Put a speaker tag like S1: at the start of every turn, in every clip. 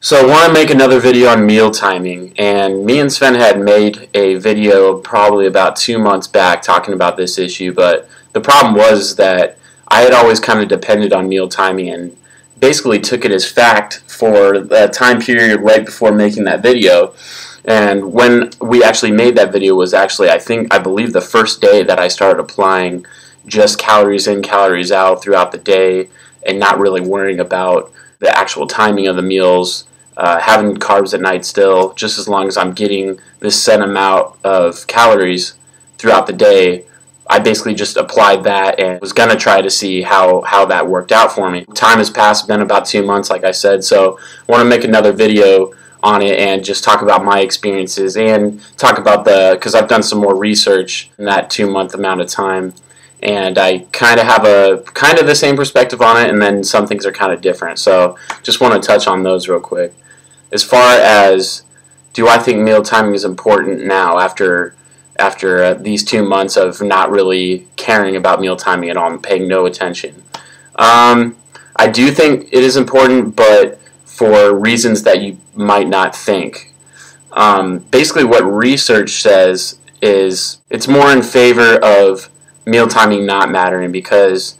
S1: So I want to make another video on meal timing, and me and Sven had made a video probably about 2 months back talking about this issue, but the problem was that I had always kind of depended on meal timing and basically took it as fact for the time period right before making that video. And when we actually made that video was actually, I believe the first day that I started applying just calories in, calories out throughout the day and not really worrying about the actual timing of the meals. Having carbs at night still, just as long as I'm getting this set amount of calories throughout the day. I basically just applied that and was going to try to see how that worked out for me. Time has passed, been about 2 months like I said, so I want to make another video on it and just talk about my experiences and talk about because I've done some more research in that 2 month amount of time, and I kind of have the same perspective on it, and then some things are kind of different, so just want to touch on those real quick. As far as, do I think meal timing is important now after these 2 months of not really caring about meal timing at all and paying no attention? I do think it is important, but for reasons that you might not think. Basically what research says is it's more in favor of meal timing not mattering, because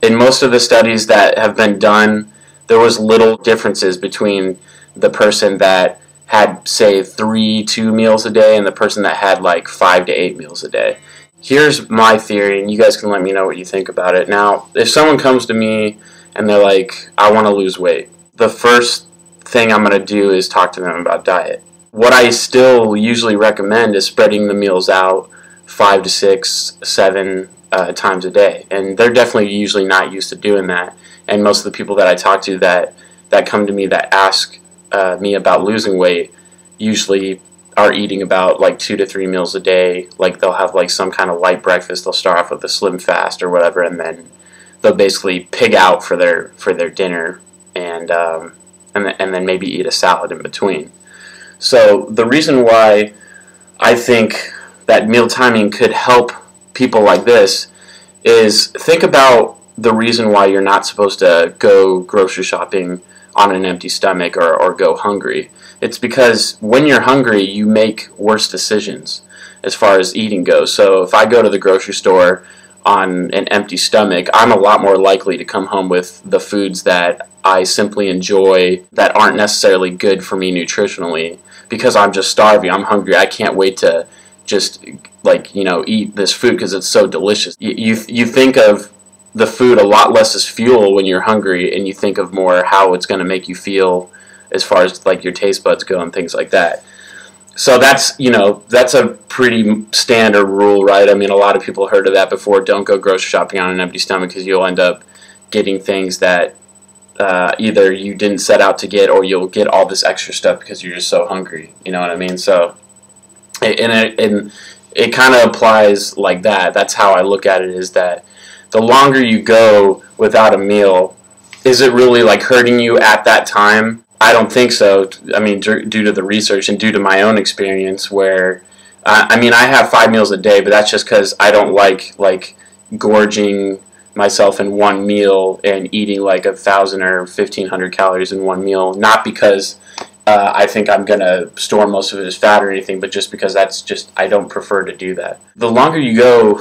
S1: in most of the studies that have been done, there was little differences between the person that had, say, 2 meals a day and the person that had like 5 to 8 meals a day. Here's my theory, and you guys can let me know what you think about it. Now, if someone comes to me and they're like, I want to lose weight, the first thing I'm going to do is talk to them about diet. What I still usually recommend is spreading the meals out 5 to 6, 7 times a day, and they're definitely usually not used to doing that. And most of the people that I talk to that come to me that ask me about losing weight usually are eating about like 2 to 3 meals a day. Like they'll have like some kind of light breakfast. They'll start off with a slim fast or whatever, and then they'll basically pig out for their dinner, and then maybe eat a salad in between. So the reason why I think that meal timing could help people like this is, think about the reason why you're not supposed to go grocery shopping on an empty stomach or go hungry. It's because when you're hungry, you make worse decisions as far as eating goes. So if I go to the grocery store on an empty stomach, I'm a lot more likely to come home with the foods that I simply enjoy that aren't necessarily good for me nutritionally, because I'm just starving, I'm hungry, I can't wait to just eat this food because it's so delicious. You think of the food a lot less as fuel when you're hungry, and you think of more how it's going to make you feel as far as like your taste buds go and things like that. So that's a pretty standard rule, right? I mean, a lot of people heard of that before. Don't go grocery shopping on an empty stomach, because you'll end up getting things that either you didn't set out to get, or you'll get all this extra stuff because you're just so hungry. You know what I mean? So, and it kind of applies like that. That's how I look at it, is that the longer you go without a meal, is it really like hurting you at that time? I don't think so. I mean, due to the research and due to my own experience, where I mean, I have 5 meals a day, but that's just because I don't like gorging myself in one meal and eating like 1,000 or 1,500 calories in one meal. Not because I think I'm going to store most of it as fat or anything, but just because I don't prefer to do that. The longer you go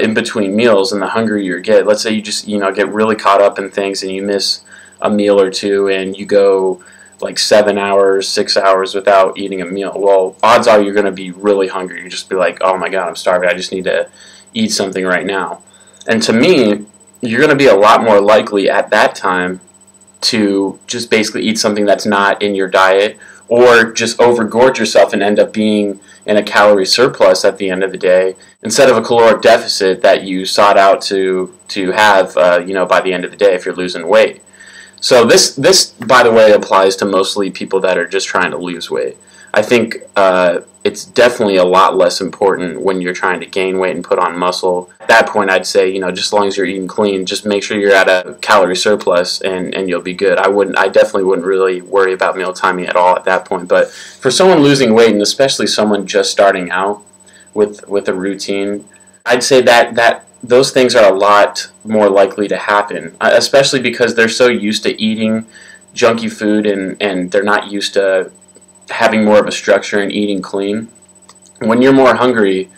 S1: in between meals and the hungrier you get, let's say you just get really caught up in things and you miss a meal or two and you go like 7 hours, 6 hours without eating a meal, well, odds are you're going to be really hungry. You just be like, oh my God, I'm starving, I just need to eat something right now. And to me, you're going to be a lot more likely at that time to just basically eat something that's not in your diet, or just overgorge yourself and end up being in a calorie surplus at the end of the day, instead of a caloric deficit that you sought out to have by the end of the day if you're losing weight. So this, by the way, applies to mostly people that are just trying to lose weight. I think it's definitely a lot less important when you're trying to gain weight and put on muscle. At that point, I'd say, just as long as you're eating clean, just make sure you're at a calorie surplus and you'll be good. I definitely wouldn't really worry about meal timing at all at that point. But for someone losing weight, and especially someone just starting out with a routine, I'd say that those things are a lot more likely to happen, especially because they're so used to eating junky food and they're not used to having more of a structure and eating clean, when you're more hungry,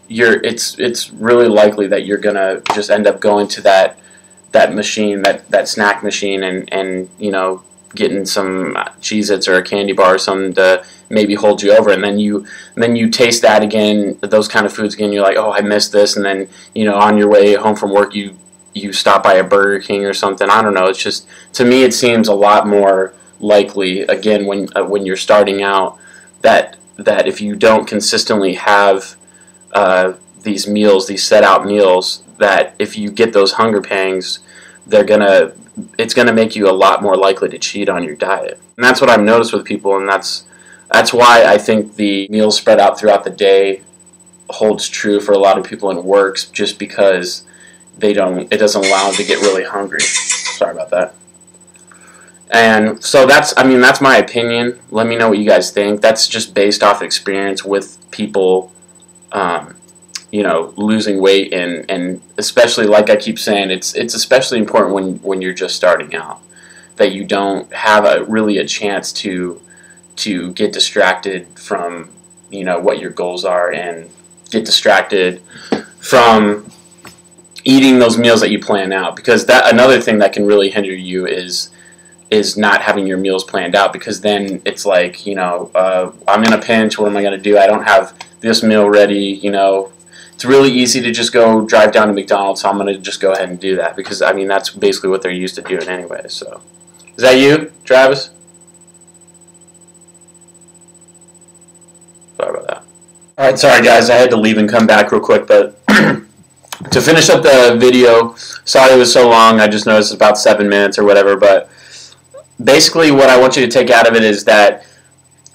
S1: it's really likely that you're gonna just end up going to that machine, that snack machine, and getting some Cheez-Its or a candy bar or something to maybe hold you over, and then you taste that again, those kind of foods again. You're like, oh, I missed this, and then on your way home from work, you stop by a Burger King or something. I don't know. It's just, to me, it seems a lot more likely again when you're starting out that if you don't consistently have these meals, these set out meals, that if you get those hunger pangs, it's gonna make you a lot more likely to cheat on your diet. And that's what I've noticed with people, and that's why I think the meals spread out throughout the day holds true for a lot of people and works, just because it doesn't allow them to get really hungry. Sorry about that. And so that's my opinion. Let me know what you guys think. That's just based off experience with people losing weight, and especially, like I keep saying, it's especially important when you're just starting out, that you don't have really a chance to get distracted from what your goals are, and get distracted from eating those meals that you plan out, because another thing that can really hinder you is not having your meals planned out, because then it's like, I'm in a pinch, what am I going to do? I don't have this meal ready, It's really easy to just go drive down to McDonald's, so I'm going to just go ahead and do that, because, that's basically what they're used to doing anyway. So, is that you, Travis? Sorry about that. Alright, sorry guys, I had to leave and come back real quick, but to finish up the video, sorry it was so long, I just noticed it's about 7 minutes or whatever, but basically what I want you to take out of it is that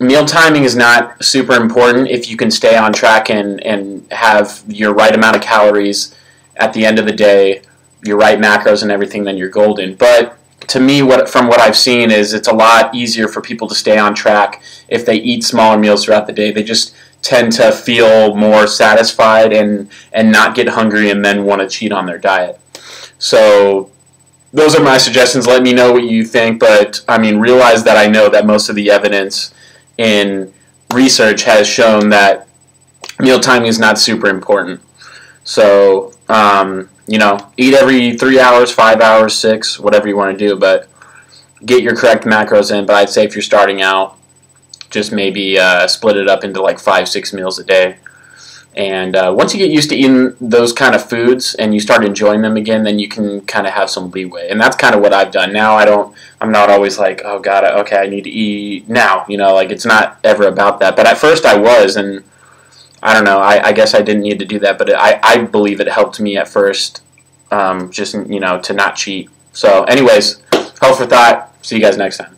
S1: meal timing is not super important if you can stay on track and have your right amount of calories at the end of the day, your right macros and everything, then you're golden. But to me, from what I've seen, is it's a lot easier for people to stay on track if they eat smaller meals throughout the day. They just tend to feel more satisfied and not get hungry and then want to cheat on their diet. So those are my suggestions. Let me know what you think, but realize that I know that most of the evidence in research has shown that meal timing is not super important. So, eat every 3 hours, 5 hours, 6, whatever you want to do, but get your correct macros in. But I'd say if you're starting out, just maybe split it up into like 5-6 meals a day. And once you get used to eating those kind of foods and you start enjoying them again, then you can kind of have some leeway. And that's kind of what I've done. Now I'm not always like, oh God, okay, I need to eat now. It's not ever about that. But at first I was, and I don't know, I guess I didn't need to do that. But I believe it helped me at first, just, to not cheat. So anyways, hope for thought. See you guys next time.